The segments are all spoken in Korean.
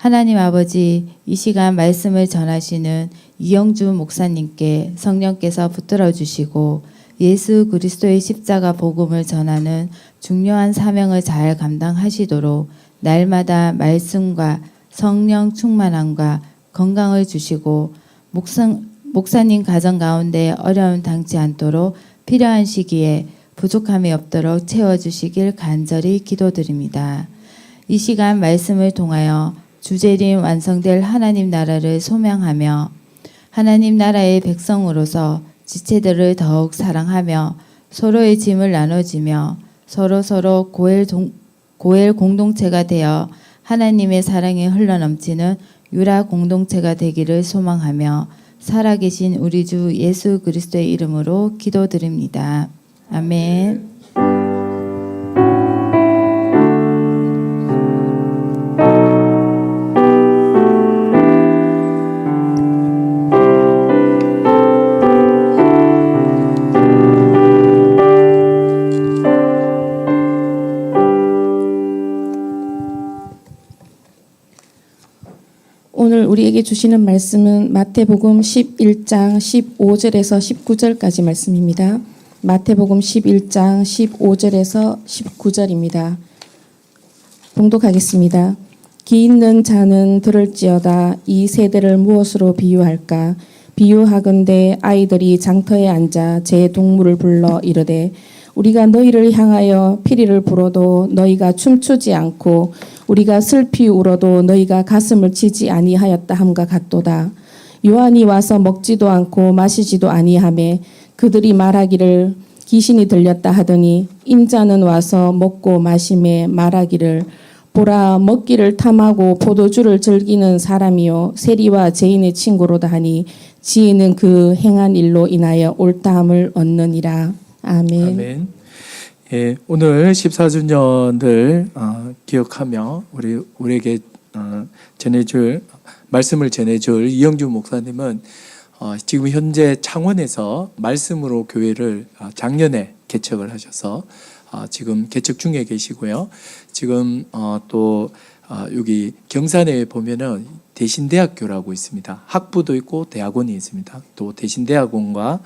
하나님 아버지, 이 시간 말씀을 전하시는 이영주 목사님께 성령께서 붙들어 주시고 예수 그리스도의 십자가 복음을 전하는 중요한 사명을 잘 감당하시도록 날마다 말씀과 성령 충만함과 건강을 주시고 목사님 가정 가운데 어려움 당치 않도록 필요한 시기에 부족함이 없도록 채워주시길 간절히 기도드립니다. 이 시간 말씀을 통하여 주재림 완성될 하나님 나라를 소명하며 하나님 나라의 백성으로서 지체들을 더욱 사랑하며 서로의 짐을 나눠지며 서로 고엘 공동체가 되어 하나님의 사랑이 흘러넘치는 유라 공동체가 되기를 소망하며 살아계신 우리 주 예수 그리스도의 이름으로 기도드립니다. 아멘. 오늘 우리에게 주시는 말씀은 마태복음 11장 15절에서 19절까지 말씀입니다. 마태복음 11장 15절에서 19절입니다. 봉독하겠습니다. 기 있는 자는 들을지어다. 이 세대를 무엇으로 비유할까? 비유하건대 아이들이 장터에 앉아 제 동물을 불러 이르되 우리가 너희를 향하여 피리를 불어도 너희가 춤추지 않고 우리가 슬피 울어도 너희가 가슴을 치지 아니하였다 함과 같도다. 요한이 와서 먹지도 않고 마시지도 아니하매 그들이 말하기를 귀신이 들렸다 하더니 인자는 와서 먹고 마시매 말하기를 보라 먹기를 탐하고 포도주를 즐기는 사람이요 세리와 죄인의 친구로다 하니 지혜는 그 행한 일로 인하여 옳다함을 얻느니라. 아멘. 아멘. 예, 오늘 14주년을 기억하며 우리에게 말씀을 전해줄 이영주 목사님은 지금 현재 창원에서 말씀으로 교회를 작년에 개척을 하셔서 지금 개척 중에 계시고요. 지금 또 여기 경산에 보면은 대신대학교라고 있습니다. 학부도 있고 대학원이 있습니다. 또 대신대학원과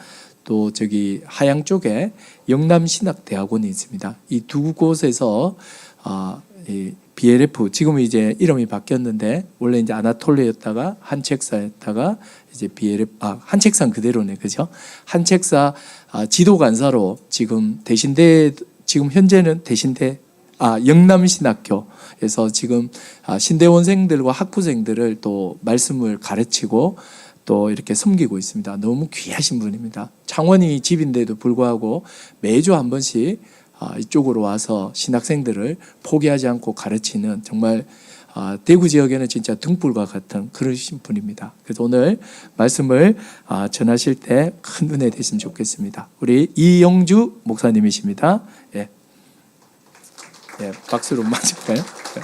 또 저기 하양 쪽에 영남신학대학원이 있습니다. 이 두 곳에서 이 BLF 지금 이제 이름이 바뀌었는데 원래 이제 아나톨리였다가 한책사였다가 이제 BLF 한책사 그대로네, 그죠? 한책사 지도 간사로 지금 지금 현재는 영남신학교에서 지금 신대원생들과 학부생들을 또 말씀을 가르치고 또 이렇게 섬기고 있습니다. 너무 귀하신 분입니다. 창원이 집인데도 불구하고 매주 한 번씩 이쪽으로 와서 신학생들을 포기하지 않고 가르치는 정말 대구 지역에는 진짜 등불과 같은 그러신 분입니다. 그래서 오늘 말씀을 전하실 때 큰 은혜 되시면 좋겠습니다. 우리 이영주 목사님이십니다. 예, 예, 박수로 맞을까요? 네.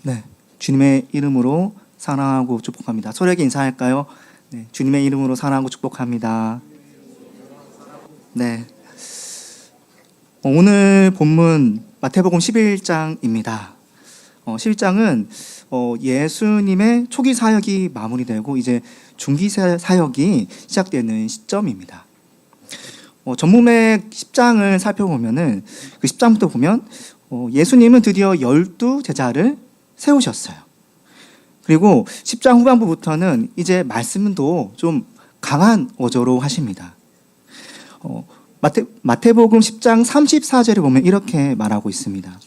네, 주님의 이름으로 사랑하고 축복합니다. 서로에게 인사할까요? 네, 주님의 이름으로 사랑하고 축복합니다. 네, 오늘 본문 마태복음 11장입니다. 11장은 예수님의 초기 사역이 마무리되고 이제 중기 사역이 시작되는 시점입니다. 전문맥 10장을 살펴보면은 그 10장부터 보면 예수님은 드디어 12제자를 세우셨어요. 그리고 10장 후반부부터는 이제 말씀도 좀 강한 어조로 하십니다. 마태복음 10장 34절에 보면 이렇게 말하고 있습니다.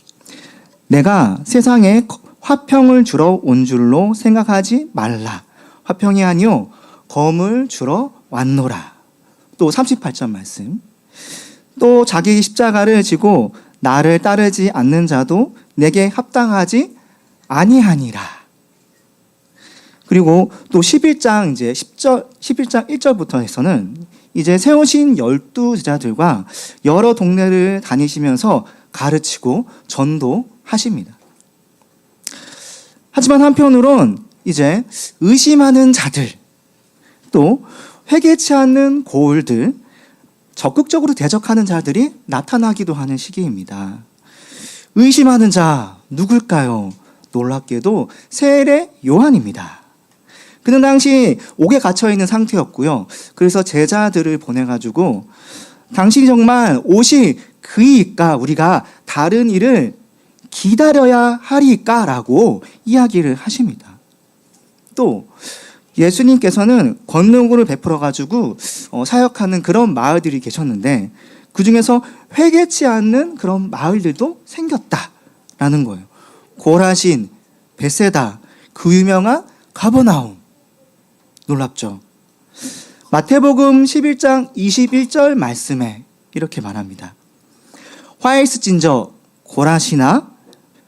내가 세상에 화평을 주러 온 줄로 생각하지 말라. 화평이 아니요 검을 주러 왔노라. 또 38절 말씀. 또 자기 십자가를 지고 나를 따르지 않는 자도 내게 합당하지 아니하니라. 그리고 또 11장 이제 11장 1절부터 해서는 이제 세우신 12제자들과 여러 동네를 다니시면서 가르치고 전도하십니다. 하지만 한편으론 이제 의심하는 자들, 또 회개치 않는 고울들, 적극적으로 대적하는 자들이 나타나기도 하는 시기입니다. 의심하는 자 누굴까요? 놀랍게도 세례 요한입니다. 그는 당시 옥에 갇혀 있는 상태였고요. 그래서 제자들을 보내가지고 당신이 정말 오실 그이까 우리가 다른 일을 기다려야 하리까라고 이야기를 하십니다. 또 예수님께서는 권능을 베풀어가지고 사역하는 그런 마을들이 계셨는데 그 중에서 회개치 않는 그런 마을들도 생겼다라는 거예요. 고라신, 베세다, 그 유명한 가버나움. 놀랍죠? 마태복음 11장 21절 말씀에 이렇게 말합니다. 화이스진저 고라시나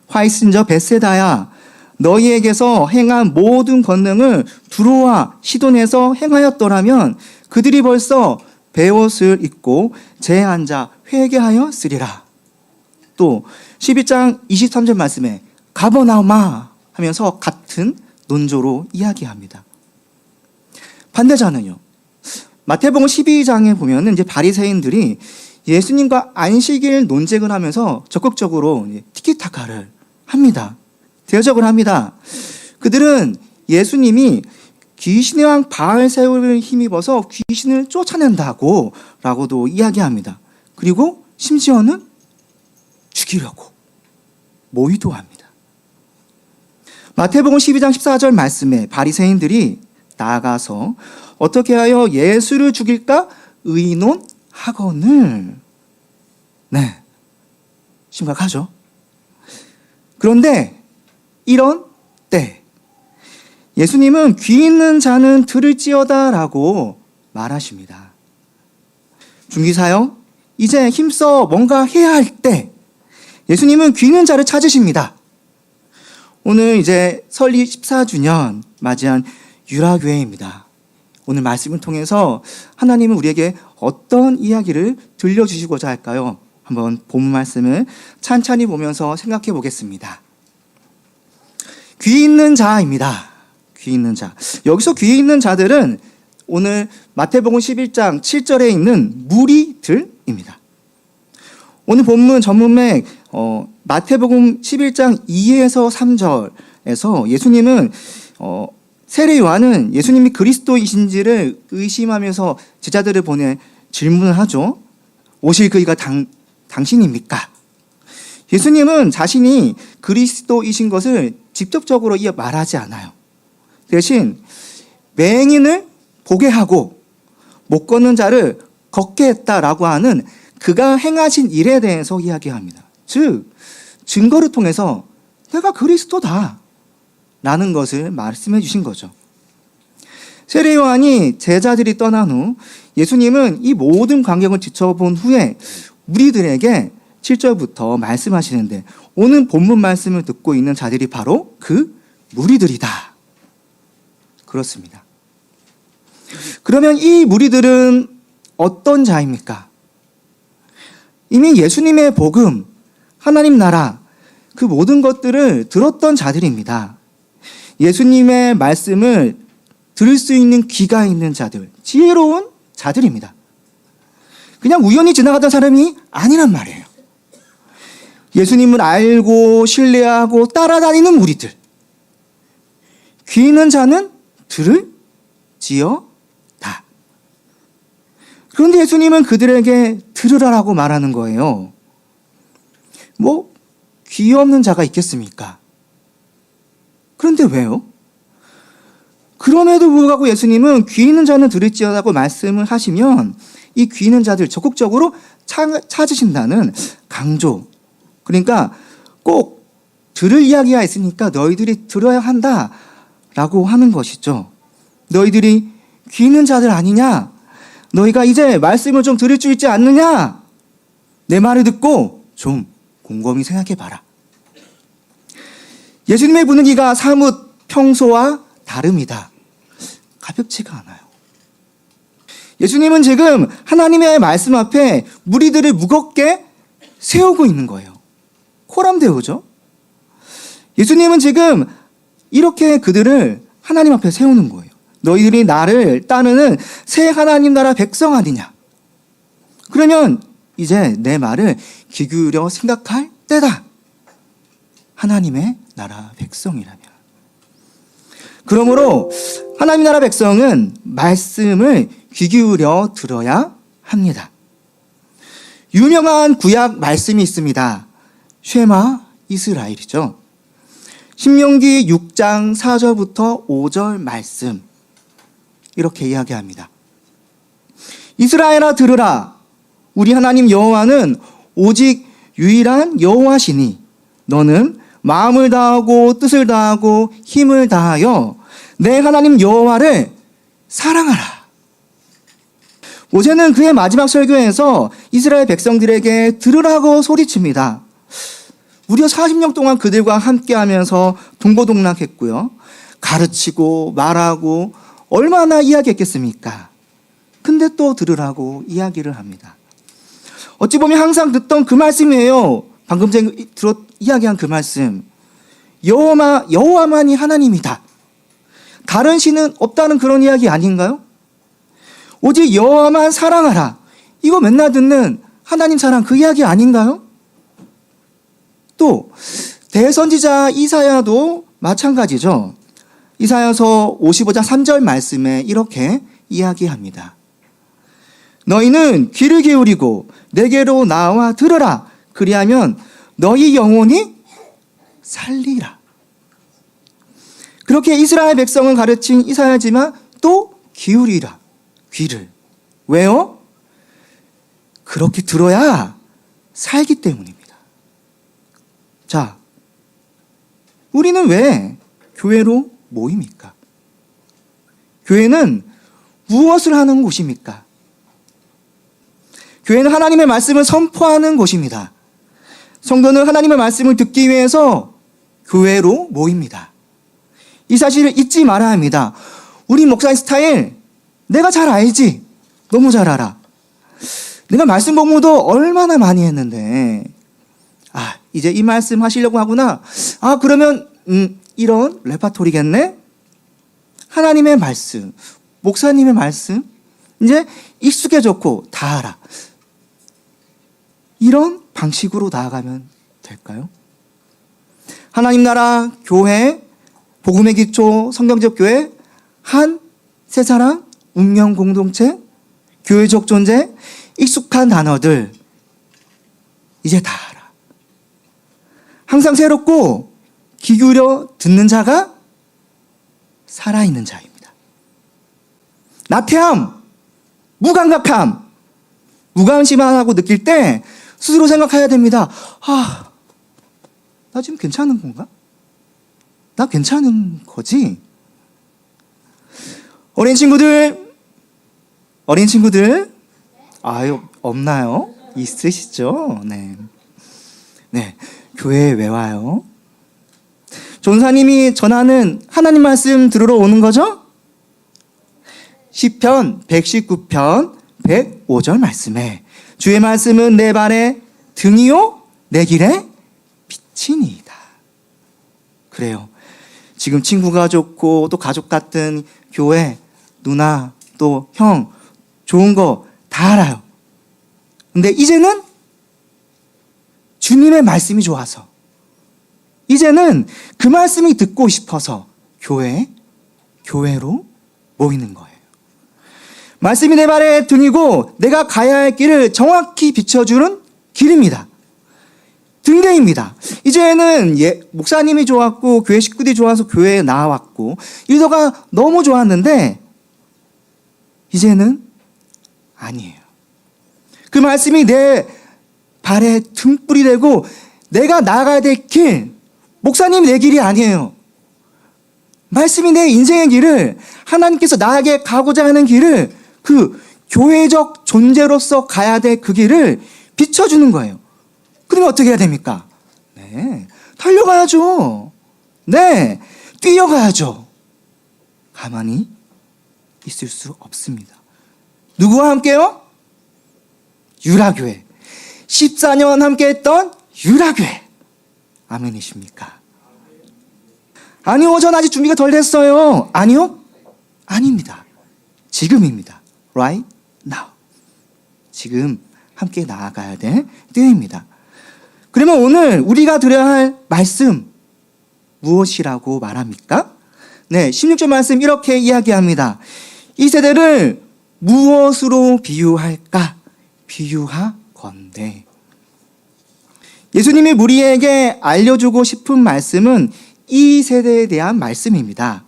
화이스진저 베세다야 너희에게서 행한 모든 권능을 두로와 시돈에서 행하였더라면 그들이 벌써 베옷을 입고 재에 앉아 회개하였으리라. 또 12장 23절 말씀에 가버나움아 하면서 같은 논조로 이야기합니다. 반대자는요. 마태복음 12장에 보면 이제 바리새인들이 예수님과 안식일 논쟁을 하면서 적극적으로 티키타카를 합니다. 대적을 합니다. 그들은 예수님이 귀신의 왕 바알세울을 힘입어서 귀신을 쫓아낸다고 라고도 이야기합니다. 그리고 심지어는 죽이려고 모의도 합니다. 마태복음 12장 14절 말씀에 바리새인들이 나아가서 어떻게 하여 예수를 죽일까 의논하거늘. 네, 심각하죠. 그런데 이런 때 예수님은 귀 있는 자는 들을지어다라고 말하십니다. 중기사역 이제 힘써 뭔가 해야 할 때 예수님은 귀 있는 자를 찾으십니다. 오늘 이제 설립 14주년 맞이한 유라교회입니다. 오늘 말씀을 통해서 하나님은 우리에게 어떤 이야기를 들려주시고자 할까요? 한번 본문 말씀을 찬찬히 보면서 생각해 보겠습니다. 귀 있는 자입니다. 귀 있는 자. 여기서 귀 있는 자들은 오늘 마태복음 11장 7절에 있는 무리들입니다. 오늘 본문 전문맥 마태복음 11장 2에서 3절에서 예수님은 세례 요한은 예수님이 그리스도이신지를 의심하면서 제자들을 보내 질문을 하죠. 오실 그이가 당신입니까? 예수님은 자신이 그리스도이신 것을 직접적으로 말하지 않아요. 대신 맹인을 보게 하고 못 걷는 자를 걷게 했다라고 하는 그가 행하신 일에 대해서 이야기합니다. 즉 증거를 통해서 내가 그리스도다 라는 것을 말씀해 주신 거죠. 세례 요한이 제자들이 떠난 후 예수님은 이 모든 광경을 지켜본 후에 우리들에게 7절부터 말씀하시는데 오늘 본문 말씀을 듣고 있는 자들이 바로 그 무리들이다. 그렇습니다. 그러면 이 무리들은 어떤 자입니까? 이미 예수님의 복음, 하나님 나라, 그 모든 것들을 들었던 자들입니다. 예수님의 말씀을 들을 수 있는 귀가 있는 자들, 지혜로운 자들입니다. 그냥 우연히 지나가던 사람이 아니란 말이에요. 예수님을 알고 신뢰하고 따라다니는 무리들. 귀 있는 자는 들을지어다. 그런데 예수님은 그들에게 들으라라고 말하는 거예요. 뭐 귀 없는 자가 있겠습니까? 그런데 왜요? 그럼에도 불구하고 예수님은 귀 있는 자는 들을지어다고 말씀을 하시면 이 귀 있는 자들 적극적으로 찾으신다는 강조. 그러니까 꼭 들을 이야기가 있으니까 너희들이 들어야 한다라고 하는 것이죠. 너희들이 귀 있는 자들 아니냐? 너희가 이제 말씀을 좀 들을 줄 있지 않느냐? 내 말을 듣고 좀 곰곰이 생각해 봐라. 예수님의 분위기가 사뭇 평소와 다릅니다. 가볍지가 않아요. 예수님은 지금 하나님의 말씀 앞에 무리들을 무겁게 세우고 있는 거예요. 코람데오죠. 예수님은 지금 이렇게 그들을 하나님 앞에 세우는 거예요. 너희들이 나를 따르는 새 하나님 나라 백성 아니냐. 그러면 이제 내 말을 귀 기울여 생각할 때다. 하나님의 나라 백성이라면. 그러므로 하나님 나라 백성은 말씀을 귀 기울여 들어야 합니다. 유명한 구약 말씀이 있습니다. 쉐마 이스라엘이죠. 신명기 6장 4절부터 5절 말씀 이렇게 이야기합니다. 이스라엘아 들으라. 우리 하나님 여호와는 오직 유일한 여호와시니 너는 마음을 다하고 뜻을 다하고 힘을 다하여 내 하나님 여호와를 사랑하라. 모세는 그의 마지막 설교에서 이스라엘 백성들에게 들으라고 소리칩니다. 무려 40년 동안 그들과 함께하면서 동고동락했고요. 가르치고 말하고 얼마나 이야기했겠습니까? 근데 또 들으라고 이야기를 합니다. 어찌 보면 항상 듣던 그 말씀이에요. 방금 전에 이야기한 그 말씀. 여호와만이 하나님이다. 다른 신은 없다는 그런 이야기 아닌가요? 오직 여호와만 사랑하라. 이거 맨날 듣는 하나님 사랑 그 이야기 아닌가요? 또 대선지자 이사야도 마찬가지죠. 이사야서 55장 3절 말씀에 이렇게 이야기합니다. 너희는 귀를 기울이고 내게로 나와 들으라. 그리하면 너희 영혼이 살리라. 그렇게 이스라엘 백성은 가르친 이사야지만 또 기울이라. 귀를. 왜요? 그렇게 들어야 살기 때문입니다. 자, 우리는 왜 교회로 모입니까? 교회는 무엇을 하는 곳입니까? 교회는 하나님의 말씀을 선포하는 곳입니다. 성도는 하나님의 말씀을 듣기 위해서 교회로 모입니다. 이 사실을 잊지 말아야 합니다. 우리 목사의 스타일 내가 잘 알지. 너무 잘 알아. 내가 말씀 공부도 얼마나 많이 했는데 이제 이 말씀 하시려고 하구나. 그러면 이런 레파토리겠네. 하나님의 말씀, 목사님의 말씀 이제 익숙해졌고 다 알아. 이런 방식으로 나아가면 될까요? 하나님 나라 교회, 복음의 기초 성경적 교회, 한 새사랑 운명 공동체, 교회적 존재, 익숙한 단어들 이제 다 알아. 항상 새롭고 귀 기울여 듣는 자가 살아있는 자입니다. 나태함, 무감각함, 무관심하다고 느낄 때 스스로 생각해야 됩니다. 나 지금 괜찮은 건가? 나 괜찮은 거지? 어린 친구들, 없나요? 있으시죠? 네. 교회에 왜 와요? 전사님이 전하는 하나님 말씀 들으러 오는 거죠? 시편 119편 105절 말씀에 주의 말씀은 내 발의 등이요 내 길의 빛이니이다. 그래요. 지금 친구가 좋고 또 가족 같은 교회, 누나, 또 형, 좋은 거 다 알아요. 근데 이제는 주님의 말씀이 좋아서, 이제는 그 말씀이 듣고 싶어서 교회로 모이는 거예요. 말씀이 내 발의 등이고 내가 가야 할 길을 정확히 비춰주는 길입니다. 등대입니다. 이제는 목사님이 좋았고 교회 식구들이 좋아서 교회에 나왔고 리더가 너무 좋았는데 이제는 아니에요. 그 말씀이 내 발에 등불이 되고 내가 나아가야 될 길, 목사님이 내 길이 아니에요. 말씀이 내 인생의 길을, 하나님께서 나에게 가고자 하는 길을, 그 교회적 존재로서 가야 될 그 길을 비춰주는 거예요. 그러면 어떻게 해야 됩니까? 달려가야죠. 뛰어가야죠. 가만히 있을 수 없습니다. 누구와 함께요? 유라교회. 14년 함께했던 유라교회. 아멘이십니까? 아니요, 전 아직 준비가 덜 됐어요. 아니요? 아닙니다. 지금입니다. Right now. 지금 함께 나아가야 될 때입니다. 그러면 오늘 우리가 드려야 할 말씀 무엇이라고 말합니까? 네, 16절 말씀 이렇게 이야기합니다. 이 세대를 무엇으로 비유할까? 비유하건대. 예수님이 우리에게 알려주고 싶은 말씀은 이 세대에 대한 말씀입니다.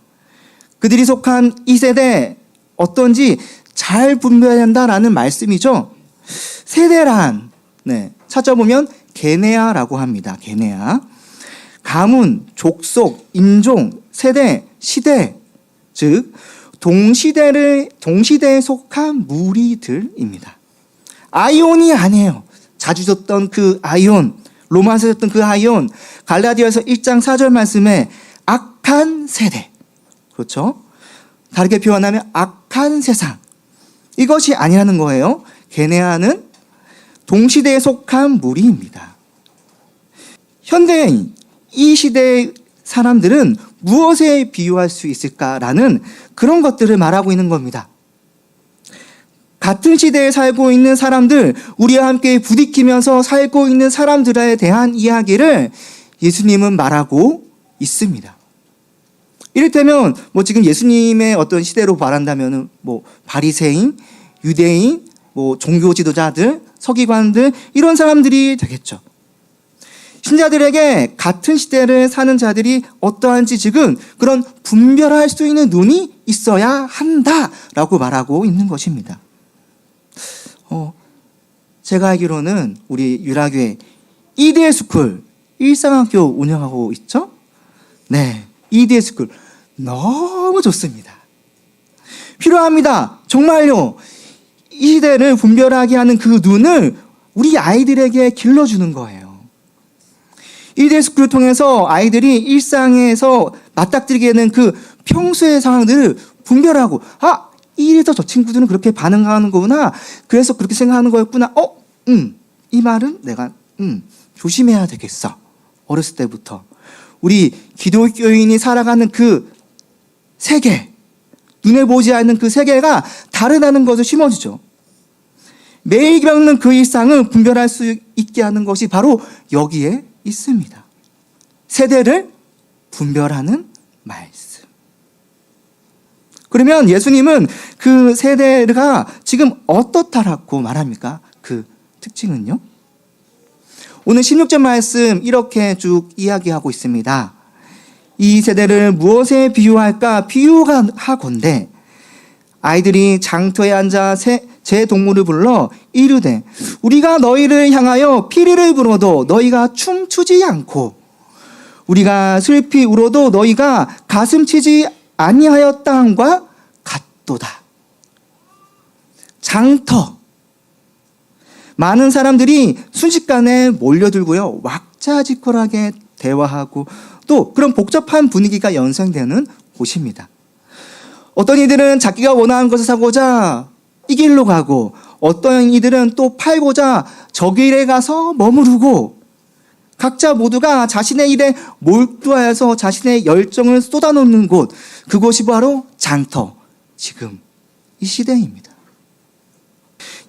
그들이 속한 이 세대 어떤지 잘 분별해야 한다라는 말씀이죠. 세대란 찾아보면 게네아라고 합니다. 게네아. 가문, 족속, 인종, 세대, 시대, 즉 동시대에 속한 무리들입니다. 아이온이 아니에요. 자주 듣던 그 아이온, 로마서 듣던 그 아이온, 갈라디아서 1장 4절 말씀에 악한 세대, 그렇죠? 다르게 표현하면 악한 세상, 이것이 아니라는 거예요. 게네아는 동시대에 속한 무리입니다. 현대인, 이 시대의 사람들은 무엇에 비유할 수 있을까라는 그런 것들을 말하고 있는 겁니다. 같은 시대에 살고 있는 사람들, 우리와 함께 부딪히면서 살고 있는 사람들에 대한 이야기를 예수님은 말하고 있습니다. 이를테면 지금 예수님의 어떤 시대로 말한다면 바리새인, 유대인, 종교 지도자들, 서기관들 이런 사람들이 되겠죠. 신자들에게 같은 시대를 사는 자들이 어떠한지 지금 그런 분별할 수 있는 눈이 있어야 한다라고 말하고 있는 것입니다. 제가 알기로는 우리 유라교회 EDL 스쿨 일상학교 운영하고 있죠? 네, EDL 스쿨 너무 좋습니다. 필요합니다. 정말요. 이 시대를 분별하게 하는 그 눈을 우리 아이들에게 길러주는 거예요. EDL 스쿨을 통해서 아이들이 일상에서 맞닥뜨리게 되는 그 평소의 상황들을 분별하고 이래서 저 친구들은 그렇게 반응하는 거구나. 그래서 그렇게 생각하는 거였구나. 이 말은 내가 조심해야 되겠어. 어렸을 때부터. 우리 기독교인이 살아가는 그 세계, 눈에 보지 않는 그 세계가 다르다는 것을 심어주죠. 매일 겪는 그 일상을 분별할 수 있게 하는 것이 바로 여기에 있습니다. 세대를 분별하는 말씀. 그러면 예수님은 그 세대가 지금 어떻다라고 말합니까? 그 특징은요? 오늘 16절 말씀 이렇게 쭉 이야기하고 있습니다. 이 세대를 무엇에 비유할까? 비유하건대 아이들이 장터에 앉아 제 동물을 불러 이르되 우리가 너희를 향하여 피리를 불어도 너희가 춤추지 않고 우리가 슬피 울어도 너희가 가슴 치지 아니하였다 함과 같도다. 장터. 많은 사람들이 순식간에 몰려들고요. 왁자지껄하게 대화하고 또 그런 복잡한 분위기가 연상되는 곳입니다. 어떤 이들은 자기가 원하는 것을 사고자 이 길로 가고 어떤 이들은 또 팔고자 저 길에 가서 머무르고 각자 모두가 자신의 일에 몰두하여서 자신의 열정을 쏟아놓는 곳, 그곳이 바로 장터, 지금 이 시대입니다.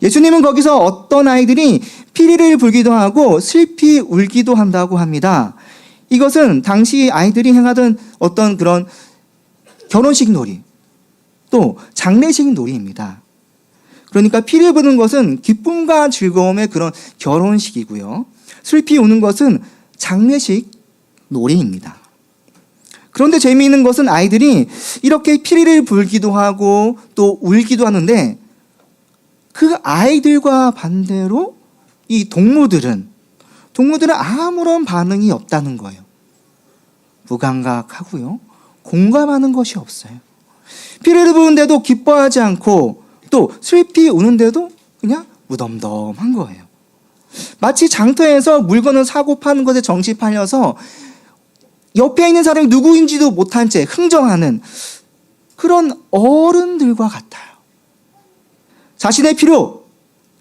예수님은 거기서 어떤 아이들이 피리를 불기도 하고 슬피 울기도 한다고 합니다. 이것은 당시 아이들이 행하던 어떤 그런 결혼식 놀이, 또 장례식 놀이입니다. 그러니까 피를 부는 것은 기쁨과 즐거움의 그런 결혼식이고요. 슬피 우는 것은 장례식 놀이입니다. 그런데 재미있는 것은 아이들이 이렇게 피리를 불기도 하고 또 울기도 하는데 그 아이들과 반대로 이 동물들은 아무런 반응이 없다는 거예요. 무감각하고요. 공감하는 것이 없어요. 피리를 부는데도 기뻐하지 않고 또 슬피 우는데도 그냥 무덤덤한 거예요. 마치 장터에서 물건을 사고 파는 것에 정신 팔려서 옆에 있는 사람이 누구인지도 못한 채 흥정하는 그런 어른들과 같아요. 자신의 필요,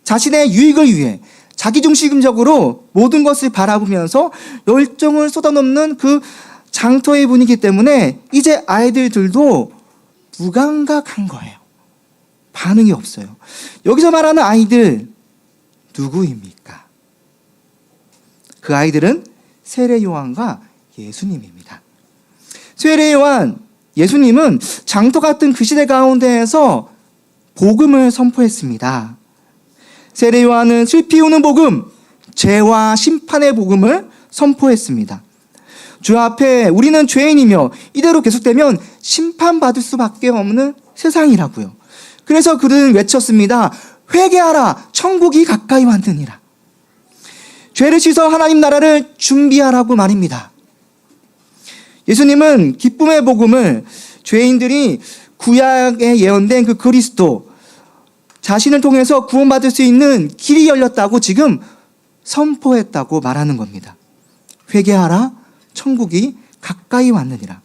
자신의 유익을 위해 자기중심적으로 모든 것을 바라보면서 열정을 쏟아놓는 그 장터의 분위기 때문에 이제 아이들도 무감각한 거예요. 반응이 없어요. 여기서 말하는 아이들 누구입니까? 그 아이들은 세례 요한과 예수님입니다. 세례 요한, 예수님은 장터 같은 그 시대 가운데에서 복음을 선포했습니다. 세례 요한은 슬피 우는 복음, 죄와 심판의 복음을 선포했습니다. 주 앞에 우리는 죄인이며 이대로 계속되면 심판받을 수밖에 없는 세상이라고요. 그래서 그는 외쳤습니다. 회개하라, 천국이 가까이 왔느니라. 죄를 씻어 하나님 나라를 준비하라고 말입니다. 예수님은 기쁨의 복음을 죄인들이 구약에 예언된 그 그리스도, 자신을 통해서 구원받을 수 있는 길이 열렸다고 지금 선포했다고 말하는 겁니다. 회개하라, 천국이 가까이 왔느니라.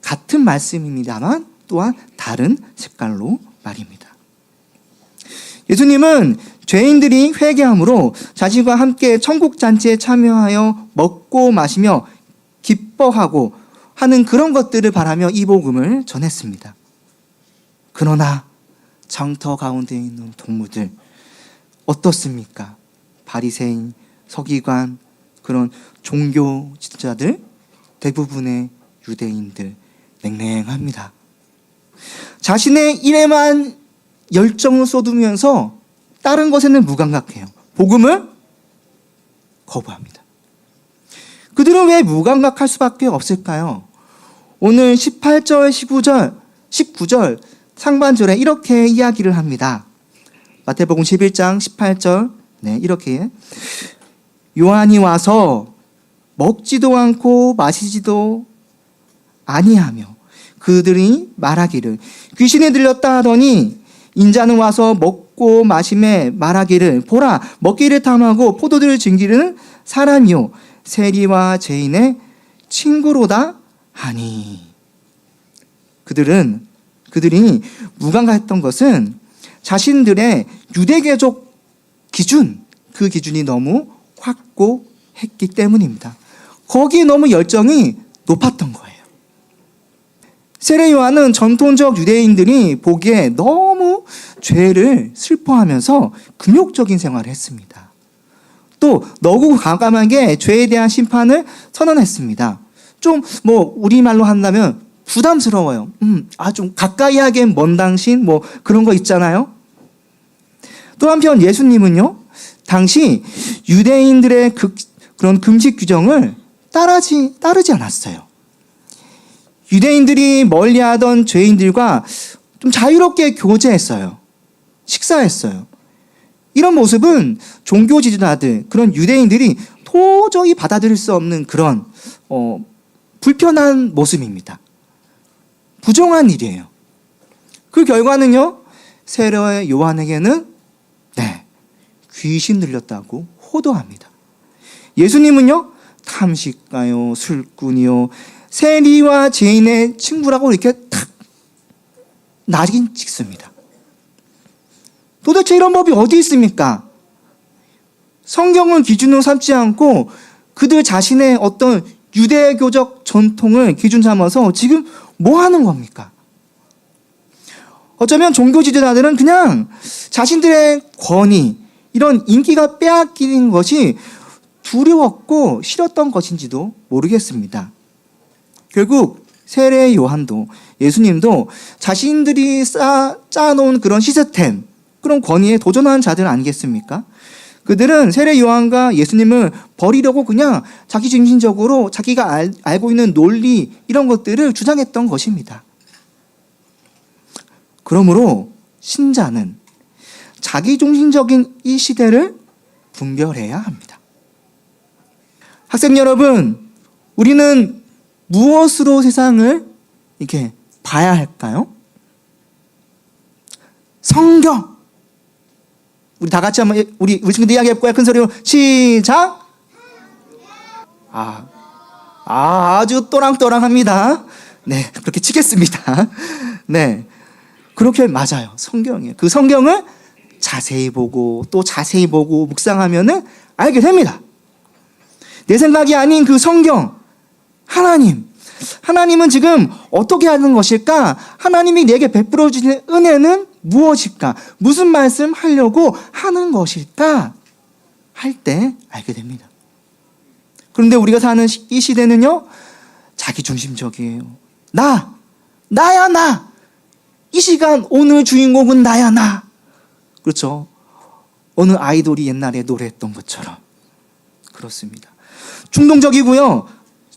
같은 말씀입니다만 또한 다른 색깔로 말입니다. 예수님은 죄인들이 회개함으로 자신과 함께 천국 잔치에 참여하여 먹고 마시며 기뻐하고 하는 그런 것들을 바라며 이 복음을 전했습니다. 그러나 장터 가운데 있는 동무들 어떻습니까? 바리새인, 서기관, 그런 종교 지도자들, 대부분의 유대인들 냉랭합니다. 자신의 일에만 열정을 쏟으면서 다른 것에는 무감각해요. 복음을 거부합니다. 그들은 왜 무감각할 수밖에 없을까요? 오늘 18절, 19절 상반절에 이렇게 이야기를 합니다. 마태복음 11장 18절 이렇게 요한이 와서 먹지도 않고 마시지도 아니하며 그들이 말하기를 귀신이 들렸다 하더니 인자는 와서 먹고 마심에 말하기를 보라 먹기를 탐하고 포도들을 즐기는 사람이요 세리와 죄인의 친구로다 하니. 그들이 무감각했던 것은 자신들의 유대계적 기준, 그 기준이 너무 확고했기 때문입니다. 거기에 너무 열정이 높았던 거예요. 세례 요한은 전통적 유대인들이 보기에 너무 죄를 슬퍼하면서 금욕적인 생활을 했습니다. 또 너무 과감하게 죄에 대한 심판을 선언했습니다. 좀 우리말로 한다면 부담스러워요. 좀 가까이 하기엔 먼 당신 그런 거 있잖아요. 또 한편 예수님은요, 당시 유대인들의 그런 금식 규정을 따르지 않았어요. 유대인들이 멀리하던 죄인들과 좀 자유롭게 교제했어요. 식사했어요. 이런 모습은 종교 지도자들, 그런 유대인들이 도저히 받아들일 수 없는 그런 불편한 모습입니다. 부정한 일이에요. 그 결과는요, 세례 요한에게는 귀신 들렸다고 호도합니다. 예수님은요, 탐식가요, 술꾼이요, 세리와 죄인의 친구라고 이렇게 탁 낙인 찍습니다. 도대체 이런 법이 어디 있습니까? 성경을 기준으로 삼지 않고 그들 자신의 어떤 유대교적 전통을 기준 삼아서 지금 뭐 하는 겁니까? 어쩌면 종교 지도자들은 그냥 자신들의 권위, 이런 인기가 빼앗기는 것이 두려웠고 싫었던 것인지도 모르겠습니다. 결국 세례 요한도 예수님도 자신들이 짜놓은 그런 시스템, 그런 권위에 도전하는 자들 아니겠습니까? 그들은 세례 요한과 예수님을 버리려고 그냥 자기 중심적으로 자기가 알고 있는 논리 이런 것들을 주장했던 것입니다. 그러므로 신자는 자기 중심적인 이 시대를 분별해야 합니다. 학생 여러분, 우리는 무엇으로 세상을 이렇게 봐야 할까요? 성경. 우리 다 같이 한번 우리 친구들 이야기해 볼까요? 큰 소리로 시작. 아주 또랑또랑합니다. 네, 그렇게 치겠습니다. 네, 그렇게 맞아요. 성경이에요. 그 성경을 자세히 보고 또 자세히 보고 묵상하면은 알게 됩니다. 내 생각이 아닌 그 성경, 하나님, 하나님은 지금 어떻게 하는 것일까? 하나님이 내게 베풀어 주시는 은혜는 무엇일까? 무슨 말씀 하려고 하는 것일까? 할 때 알게 됩니다. 그런데 우리가 사는 이 시대는요, 자기중심적이에요. 나야 나. 이 시간 오늘 주인공은 나야 나. 그렇죠? 어느 아이돌이 옛날에 노래했던 것처럼 그렇습니다. 충동적이고요,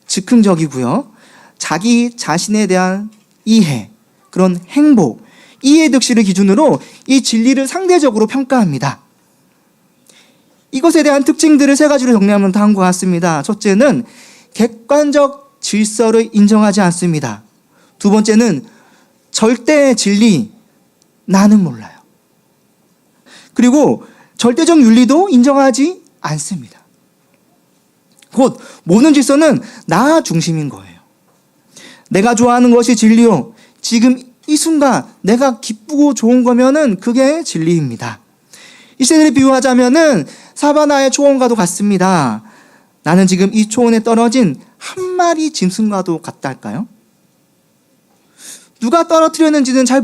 즉흥적이고요, 자기 자신에 대한 이해, 그런 행복, 이해득실을 기준으로 이 진리를 상대적으로 평가합니다. 이것에 대한 특징들을 세 가지로 정리하면 다음과 같습니다. 첫째는 객관적 질서를 인정하지 않습니다. 두 번째는 절대 진리, 나는 몰라요. 그리고 절대적 윤리도 인정하지 않습니다. 곧 모든 질서는 나 중심인 거예요. 내가 좋아하는 것이 진리요, 지금 이 순간 내가 기쁘고 좋은 거면은 그게 진리입니다. 이 시대를 비유하자면은 사바나의 초원과도 같습니다. 나는 지금 이 초원에 떨어진 한 마리 짐승과도 같다 할까요? 누가 떨어뜨렸는지는 잘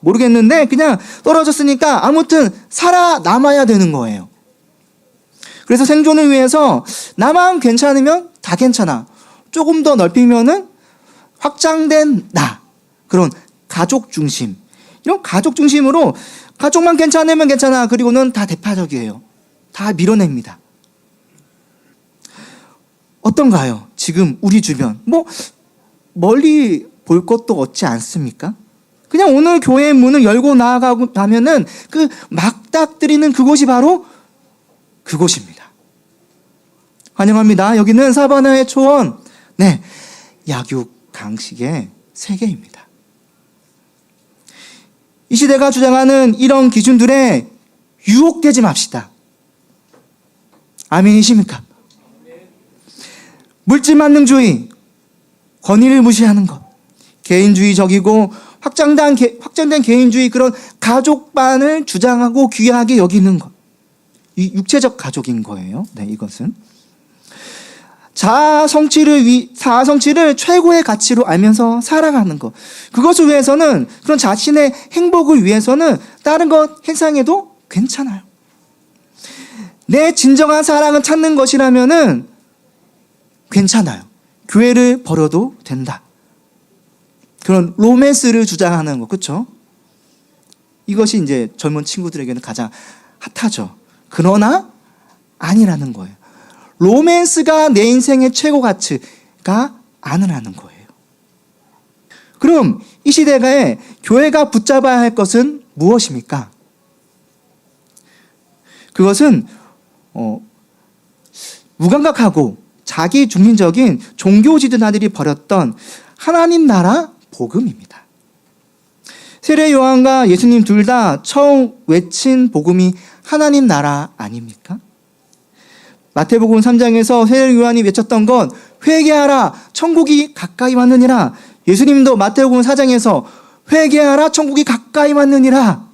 모르겠는데 그냥 떨어졌으니까 아무튼 살아남아야 되는 거예요. 그래서 생존을 위해서 나만 괜찮으면 다 괜찮아, 조금 더 넓히면은 확장된 나, 그런 가족 중심, 이런 가족 중심으로 가족만 괜찮으면 괜찮아, 그리고는 다 대파적이에요. 다 밀어냅니다. 어떤가요? 지금 우리 주변 멀리 볼 것도 없지 않습니까? 그냥 오늘 교회의 문을 열고 나가고 나면은 그 막닥뜨리는 그곳이 바로 그곳입니다. 환영합니다. 여기는 사바나의 초원, 약육 강식의 세계입니다. 이 시대가 주장하는 이런 기준들에 유혹되지 맙시다. 아멘이십니까? 물질만능주의, 권위를 무시하는 것, 개인주의적이고 확장된 개인주의, 그런 가족반을 주장하고 귀하게 여기는 것, 이 육체적 가족인 거예요. 이것은 자아 성취를 최고의 가치로 알면서 살아가는 것, 그것을 위해서는, 그런 자신의 행복을 위해서는 다른 것 해상해도 괜찮아요. 내 진정한 사랑을 찾는 것이라면은 괜찮아요. 교회를 버려도 된다. 그런 로맨스를 주장하는 거, 그렇죠? 이것이 이제 젊은 친구들에게는 가장 핫하죠. 그러나 아니라는 거예요. 로맨스가 내 인생의 최고 가치가 아니라는 거예요. 그럼 이 시대에 교회가 붙잡아야 할 것은 무엇입니까? 그것은 무감각하고 자기 중심적인 종교 지도자들이 버렸던 하나님 나라 복음입니다. 세례 요한과 예수님 둘 다 처음 외친 복음이 하나님 나라 아닙니까? 마태복음 3장에서 세례 요한이 외쳤던 건 회개하라, 천국이 가까이 왔느니라. 예수님도 마태복음 4장에서 회개하라, 천국이 가까이 왔느니라.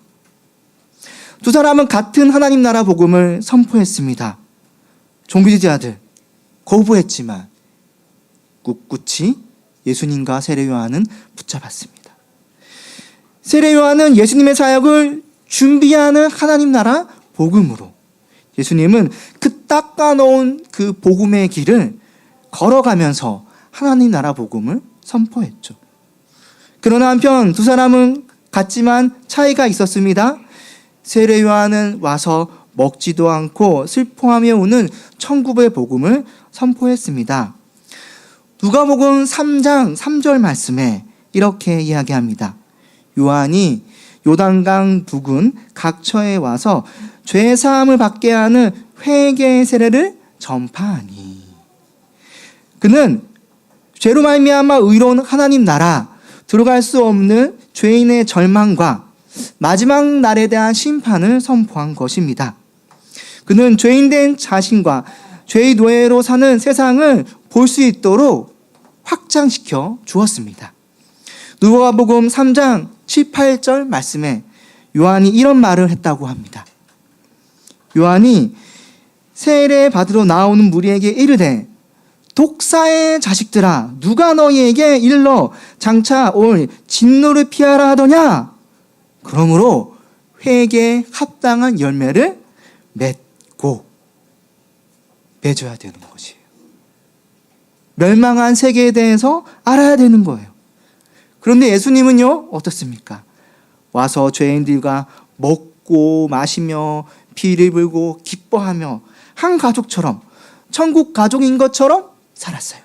두 사람은 같은 하나님 나라 복음을 선포했습니다. 종교지도자들 거부했지만 꿋꿋이 예수님과 세례 요한은 붙잡았습니다. 세례 요한은 예수님의 사역을 준비하는 하나님 나라 복음으로, 예수님은 그 닦아놓은 그 복음의 길을 걸어가면서 하나님 나라 복음을 선포했죠. 그러나 한편 두 사람은 같지만 차이가 있었습니다. 세례 요한은 와서 먹지도 않고 슬퍼하며 우는 천국의 복음을 선포했습니다. 누가복음 3장 3절 말씀에 이렇게 이야기합니다. 요한이 요단강 부근 각처에 와서 죄 사함을 받게 하는 회개의 세례를 전파하니, 그는 죄로 말미암아 의로운 하나님 나라, 들어갈 수 없는 죄인의 절망과 마지막 날에 대한 심판을 선포한 것입니다. 그는 죄인된 자신과 죄의 노예로 사는 세상을 볼 수 있도록 확장시켜 주었습니다. 누가복음 3장 7, 8절 말씀에 요한이 이런 말을 했다고 합니다. 요한이 세례 받으러 나오는 무리에게 이르되 독사의 자식들아, 누가 너희에게 일러 장차 올 진노를 피하라 하더냐? 그러므로 회개에 합당한 열매를 맺고 맺어야 되는 것이에요. 멸망한 세계에 대해서 알아야 되는 거예요. 그런데 예수님은요, 어떻습니까? 와서 죄인들과 먹고 마시며 피를 불고 기뻐하며 한 가족처럼, 천국 가족인 것처럼 살았어요.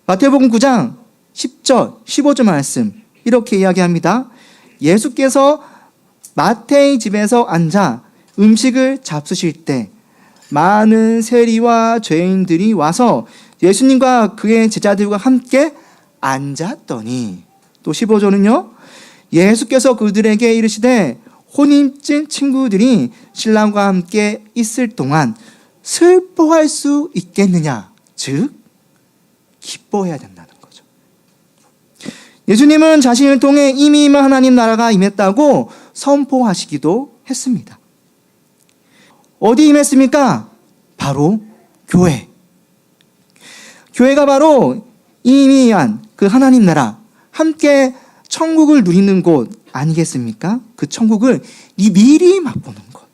마태복음 9장 10절, 15절 말씀 이렇게 이야기합니다. 예수께서 마태의 집에서 앉아 음식을 잡수실 때 많은 세리와 죄인들이 와서 예수님과 그의 제자들과 함께 앉았더니, 또 15절은요, 예수께서 그들에게 이르시되 혼인친 친구들이 신랑과 함께 있을 동안 슬퍼할 수 있겠느냐? 즉 기뻐해야 된다는 거죠. 예수님은 자신을 통해 이미 임한 하나님 나라가 임했다고 선포하시기도 했습니다. 어디 임했습니까? 바로 교회. 교회가 바로 이미 임한 그 하나님 나라, 함께 천국을 누리는 곳 아니겠습니까? 그 천국을 미리 맛보는 것.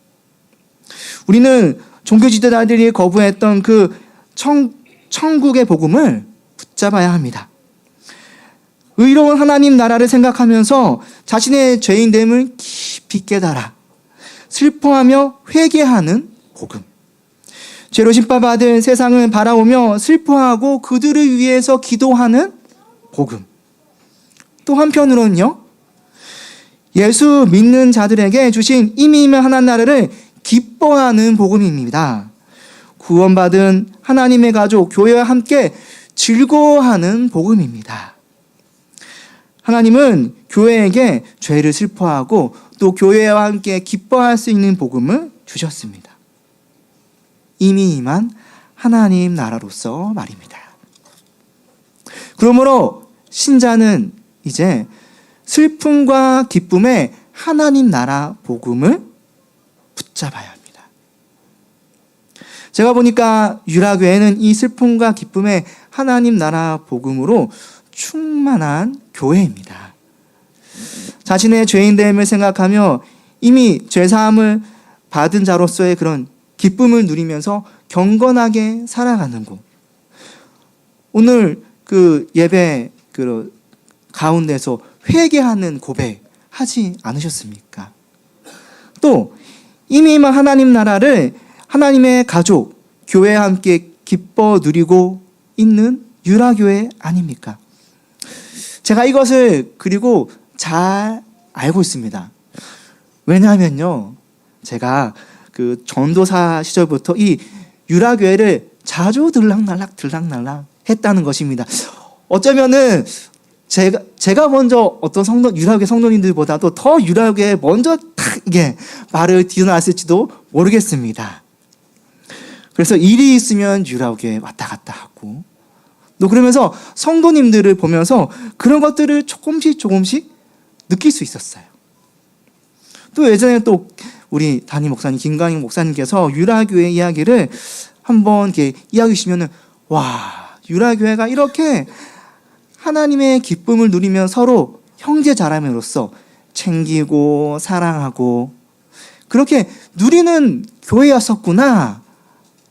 우리는 종교지도자들이 거부했던 그 천국의 복음을 붙잡아야 합니다. 의로운 하나님 나라를 생각하면서 자신의 죄인됨을 깊이 깨달아 슬퍼하며 회개하는 복음. 죄로 심판받은 세상을 바라보며 슬퍼하고 그들을 위해서 기도하는 복음. 또 한편으로는요, 예수 믿는 자들에게 주신 이미 임한 하나님 나라를 기뻐하는 복음입니다. 구원받은 하나님의 가족, 교회와 함께 즐거워하는 복음입니다. 하나님은 교회에게 죄를 슬퍼하고 또 교회와 함께 기뻐할 수 있는 복음을 주셨습니다. 이미 임한 하나님 나라로서 말입니다. 그러므로 신자는 이제 슬픔과 기쁨의 하나님 나라 복음을 붙잡아야 합니다. 제가 보니까 유라교회는 이 슬픔과 기쁨의 하나님 나라 복음으로 충만한 교회입니다. 자신의 죄인됨을 생각하며 이미 죄사함을 받은 자로서의 그런 기쁨을 누리면서 경건하게 살아가는 곳. 오늘 그 예배 그 가운데서 회개하는 고백 하지 않으셨습니까? 또 이미 임한 하나님 나라를 하나님의 가족, 교회와 함께 기뻐 누리고 있는 유라교회 아닙니까? 제가 이것을 그리고 잘 알고 있습니다. 왜냐하면요, 제가 그 전도사 시절부터 이 유라교회를 자주 들락날락 했다는 것입니다. 어쩌면은 제가 먼저 어떤 유라교회 성도님들보다도 더 유라교회에 먼저 딱 이게 말을 뒤어놨을지도 모르겠습니다. 그래서 일이 있으면 유라교회에 왔다 갔다 하고, 또 그러면서 성도님들을 보면서 그런 것들을 조금씩 느낄 수 있었어요. 또 예전에 또 우리 담임 목사님 김광익 목사님께서 유라교회 이야기를 한번 이렇게 이야기해 주시면은, 와, 유라교회가 이렇게 하나님의 기쁨을 누리며 서로 형제 자매로서 챙기고 사랑하고 그렇게 누리는 교회였었구나.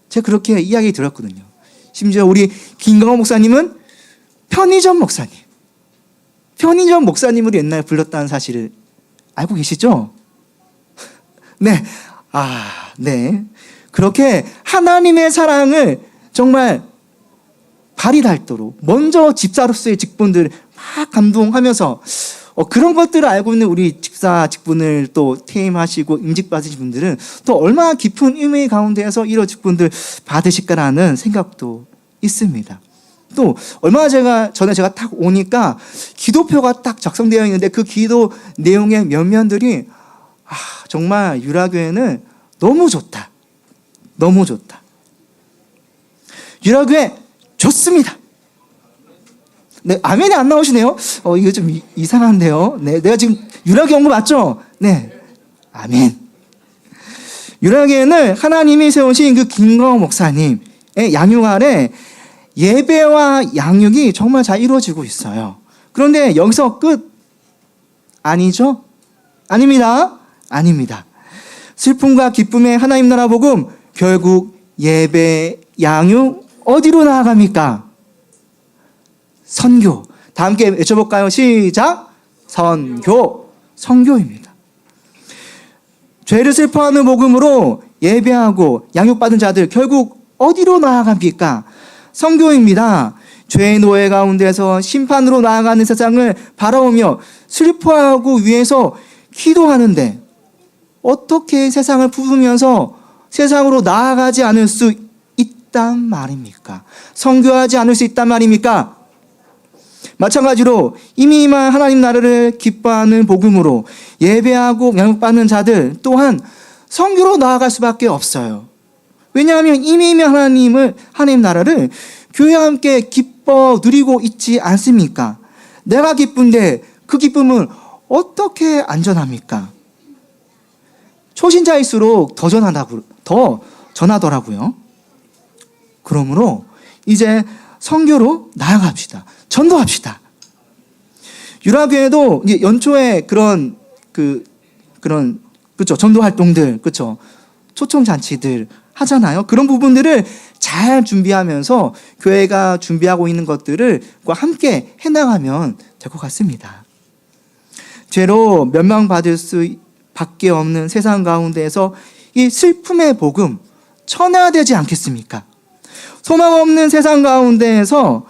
제가 그렇게 이야기 들었거든요. 심지어 우리 김광호 목사님은 편의점 목사님으로 옛날에 불렀다는 사실을 알고 계시죠? 네. 네. 그렇게 하나님의 사랑을 정말 발이 닳도록 먼저 집사로서의 직분들을 막 감동하면서 그런 것들을 알고 있는 우리 집사 직분을 또 퇴임하시고 임직 받으신 분들은 또 얼마나 깊은 의미 가운데에서 이런 직분들 받으실까라는 생각도 있습니다. 또 얼마 전에 제가 딱 오니까 기도표가 딱 작성되어 있는데 그 기도 내용의 면면들이 정말 유라교회는 너무 좋다. 유라교회 좋습니다. 네, 아멘이 안 나오시네요. 이거 좀 이상한데요. 네, 내가 지금 유라교회 온 거 맞죠? 네, 아멘. 유라교회는 하나님이 세우신 그 김광호 목사님의 양육 아래 예배와 양육이 정말 잘 이루어지고 있어요. 그런데 여기서 끝 아니죠? 아닙니다. 아닙니다. 슬픔과 기쁨의 하나님 나라 복음, 결국 예배, 양육 어디로 나아갑니까? 선교. 다 함께 외쳐볼까요? 시작. 선교. 선교입니다. 죄를 슬퍼하는 복음으로 예배하고 양육받은 자들 결국 어디로 나아갑니까? 선교입니다. 죄의 노예 가운데서 심판으로 나아가는 세상을 바라보며 슬퍼하고 위해서 기도하는데 어떻게 세상을 부수면서 세상으로 나아가지 않을 수 있단 말입니까? 선교하지 않을 수 있단 말입니까? 마찬가지로 이미 임한 하나님 나라를 기뻐하는 복음으로 예배하고 양육받는 자들 또한 선교로 나아갈 수밖에 없어요. 왜냐하면 이미 임한 하나님 나라를 교회와 함께 기뻐 누리고 있지 않습니까? 내가 기쁜데 그 기쁨은 어떻게 안전합니까? 초신자일수록 더 전하더라고요. 그러므로 이제 선교로 나아갑시다. 전도합시다. 유라교회도 이제 연초에 그런 그렇죠. 전도 활동들, 그렇죠. 초청 잔치들 하잖아요. 그런 부분들을 잘 준비하면서 교회가 준비하고 있는 것들을 함께 해나가면 될 것 같습니다. 죄로 멸망받을 수밖에 없는 세상 가운데에서 이 슬픔의 복음 전해야 되지 않겠습니까? 소망 없는 세상 가운데에서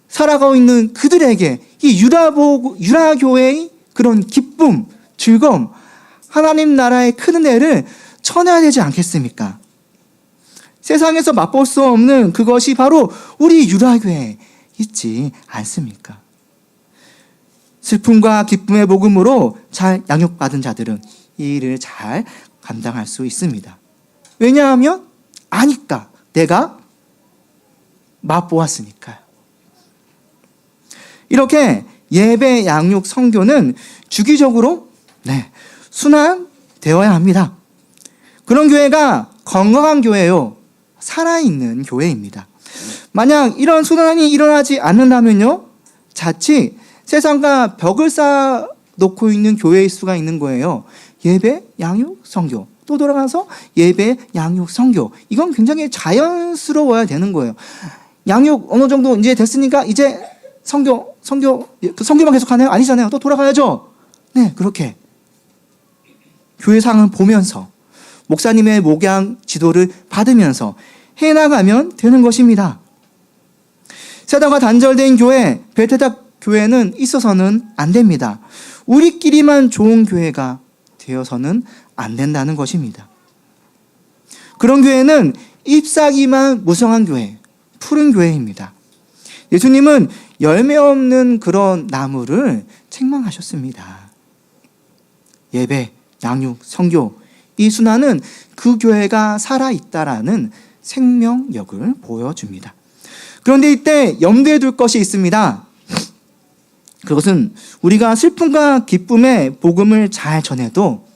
살아가고 있는 그들에게 이 유라교회의 그런 기쁨, 즐거움, 하나님 나라의 큰 은혜를 전해야 되지 않겠습니까? 세상에서 맛볼 수 없는 그것이 바로 우리 유라교회에 있지 않습니까? 슬픔과 기쁨의 복음으로 잘 양육받은 자들은 이 일을 잘 감당할 수 있습니다. 왜냐하면 아니까, 내가 맛보았으니까요. 이렇게 예배, 양육, 선교는 주기적으로 순환되어야 합니다. 그런 교회가 건강한 교회요, 살아있는 교회입니다. 만약 이런 순환이 일어나지 않는다면요, 자칫 세상과 벽을 쌓아놓고 있는 교회일 수가 있는 거예요. 예배, 양육, 선교. 또 돌아가서 예배, 양육, 선교. 이건 굉장히 자연스러워야 되는 거예요. 양육 어느 정도 이제 됐으니까 이제 선교만 계속하나요? 아니잖아요. 또 돌아가야죠. 네, 그렇게 교회 상을 보면서 목사님의 목양 지도를 받으면서 해나가면 되는 것입니다. 세상과 단절된 교회, 베테다 교회는 있어서는 안 됩니다. 우리끼리만 좋은 교회가 되어서는 안 된다는 것입니다. 그런 교회는 잎사귀만 무성한 교회, 푸른 교회입니다. 예수님은 열매 없는 그런 나무를 책망하셨습니다. 예배, 양육, 선교, 이 순환은 그 교회가 살아있다라는 생명력을 보여줍니다. 그런데 이때 염두에 둘 것이 있습니다. 그것은 우리가 슬픔과 기쁨의 복음을 잘 전해도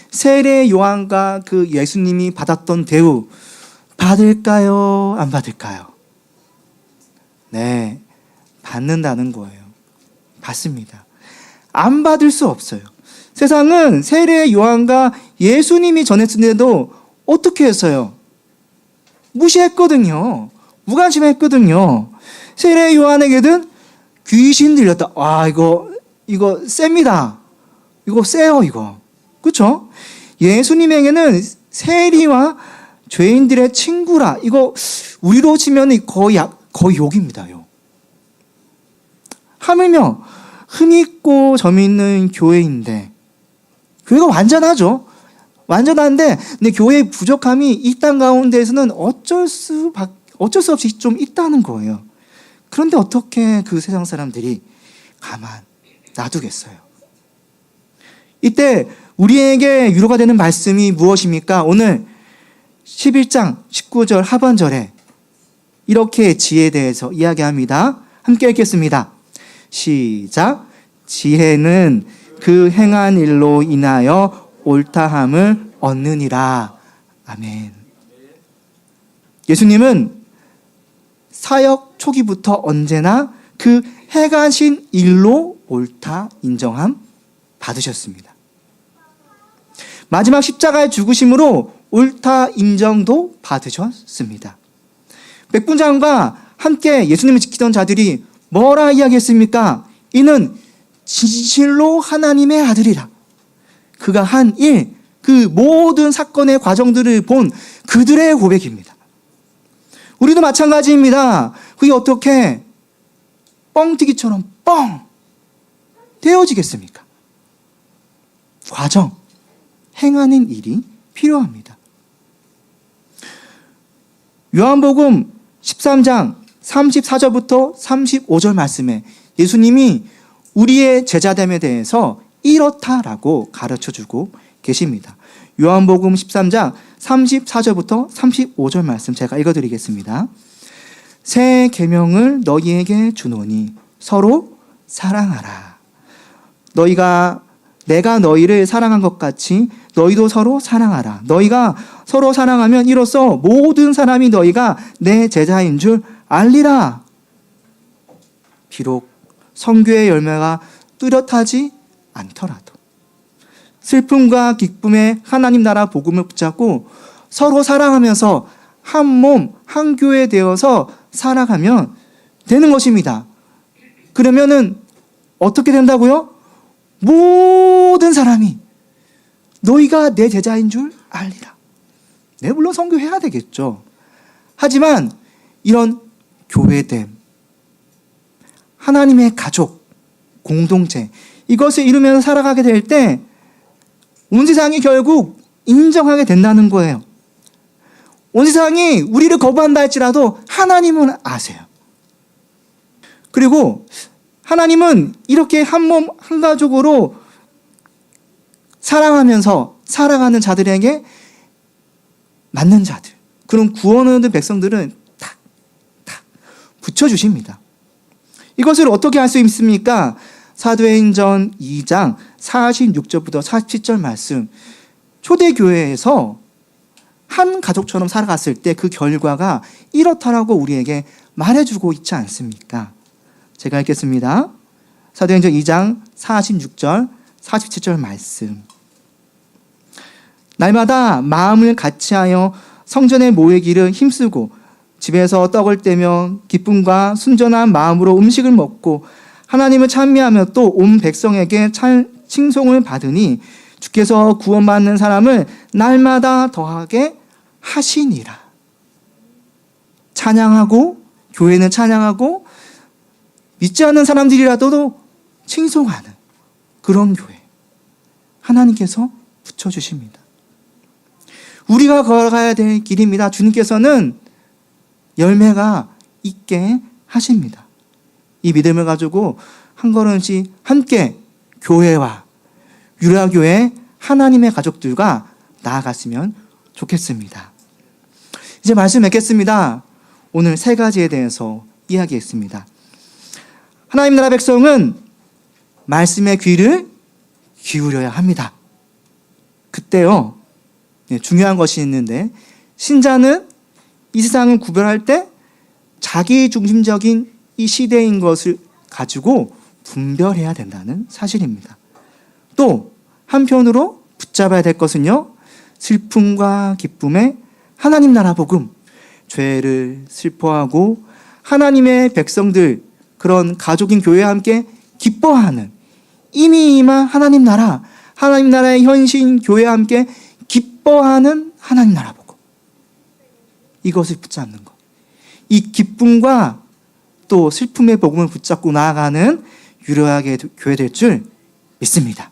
세례 요한과 그 예수님이 받았던 대우 받을까요? 안 받을까요? 네, 받는다는 거예요. 받습니다. 안 받을 수 없어요. 세상은 세례 요한과 예수님이 전했는데도 어떻게 했어요? 무시했거든요. 무관심했거든요. 세례 요한에게는 귀신 들렸다. 와, 이거 셉니다. 이거 세요, 이거. 그렇죠? 예수님에게는 세리와 죄인들의 친구라. 이거 우리로 치면 거의 욕입니다. 욕. 하물며 흠있고 점있는 교회인데, 교회가 완전하죠. 완전한데, 근데 교회의 부족함이 이 땅 가운데에서는 어쩔 수 없이 좀 있다는 거예요. 그런데 어떻게 그 세상 사람들이 가만 놔두겠어요? 이때 우리에게 위로가 되는 말씀이 무엇입니까? 오늘 11장 19절 하반절에 이렇게 지혜에 대해서 이야기합니다. 함께 읽겠습니다. 시작. 지혜는 그 행한 일로 인하여 옳다함을 얻느니라. 아멘. 예수님은 사역 초기부터 언제나 그 행하신 일로 옳다 인정함 받으셨습니다. 마지막 십자가의 죽으심으로 옳다 인정도 받으셨습니다. 백분장과 함께 예수님을 지키던 자들이 뭐라 이야기했습니까? 이는 진실로 하나님의 아들이라. 그가 한 일, 그 모든 사건의 과정들을 본 그들의 고백입니다. 우리도 마찬가지입니다. 그게 어떻게 뻥튀기처럼 뻥 되어지겠습니까? 과정, 행하는 일이 필요합니다. 요한복음 13장 34절부터 35절 말씀에 예수님이 우리의 제자됨에 대해서 이렇다라고 가르쳐주고 계십니다. 요한복음 13장 34절부터 35절 말씀 제가 읽어드리겠습니다. 새 계명을 너희에게 주노니 서로 사랑하라. 내가 너희를 사랑한 것 같이 너희도 서로 사랑하라. 너희가 서로 사랑하면 이로써 모든 사람이 너희가 내 제자인 줄 알리라. 비록 선교의 열매가 뚜렷하지 않더라도 슬픔과 기쁨의 하나님 나라 복음을 붙잡고 서로 사랑하면서 한 몸, 한 교회 되어서 살아가면 되는 것입니다. 그러면은 어떻게 된다고요? 모든 사람이 너희가 내 제자인 줄 알리라. 네, 물론 선교해야 되겠죠. 하지만 이런 교회됨, 하나님의 가족, 공동체, 이것을 이루면서 살아가게 될 때 온 세상이 결국 인정하게 된다는 거예요. 온 세상이 우리를 거부한다 할지라도 하나님은 아세요. 그리고 하나님은 이렇게 한 몸, 한 가족으로 사랑하면서 살아가는 자들에게 맞는 자들, 그런 구원을 얻은 백성들은 탁 붙여주십니다. 이것을 어떻게 할 수 있습니까? 사도행전 2장 46절부터 47절 말씀. 초대교회에서 한 가족처럼 살아갔을 때 그 결과가 이렇다라고 우리에게 말해주고 있지 않습니까? 제가 읽겠습니다. 사도행전 2장 46절, 47절 말씀. 날마다 마음을 같이하여 성전에 모이기를 힘쓰고 집에서 떡을 떼며 기쁨과 순전한 마음으로 음식을 먹고 하나님을 찬미하며 또 온 백성에게 칭송을 받으니 주께서 구원받는 사람을 날마다 더하게 하시니라. 찬양하고, 교회는 찬양하고, 믿지 않는 사람들이라도 칭송하는 그런 교회, 하나님께서 붙여주십니다. 우리가 걸어가야 될 길입니다. 주님께서는 열매가 있게 하십니다. 이 믿음을 가지고 한 걸음씩 함께 교회와 유라교회 하나님의 가족들과 나아갔으면 좋겠습니다. 이제 말씀 맺겠습니다. 오늘 세 가지에 대해서 이야기했습니다. 하나님 나라 백성은 말씀의 귀를 기울여야 합니다. 그때요, 중요한 것이 있는데, 신자는 이 세상을 구별할 때 자기 중심적인 이 시대인 것을 가지고 분별해야 된다는 사실입니다. 또 한편으로 붙잡아야 될 것은요, 슬픔과 기쁨의 하나님 나라 복음, 죄를 슬퍼하고 하나님의 백성들, 그런 가족인 교회와 함께 기뻐하는 이미 임한 하나님 나라의 현신 교회와 함께 기뻐하는 하나님 나라 복음, 이것을 붙잡는 것, 이 기쁨과 또 슬픔의 복음을 붙잡고 나아가는 유로하게 교회 될 줄 믿습니다.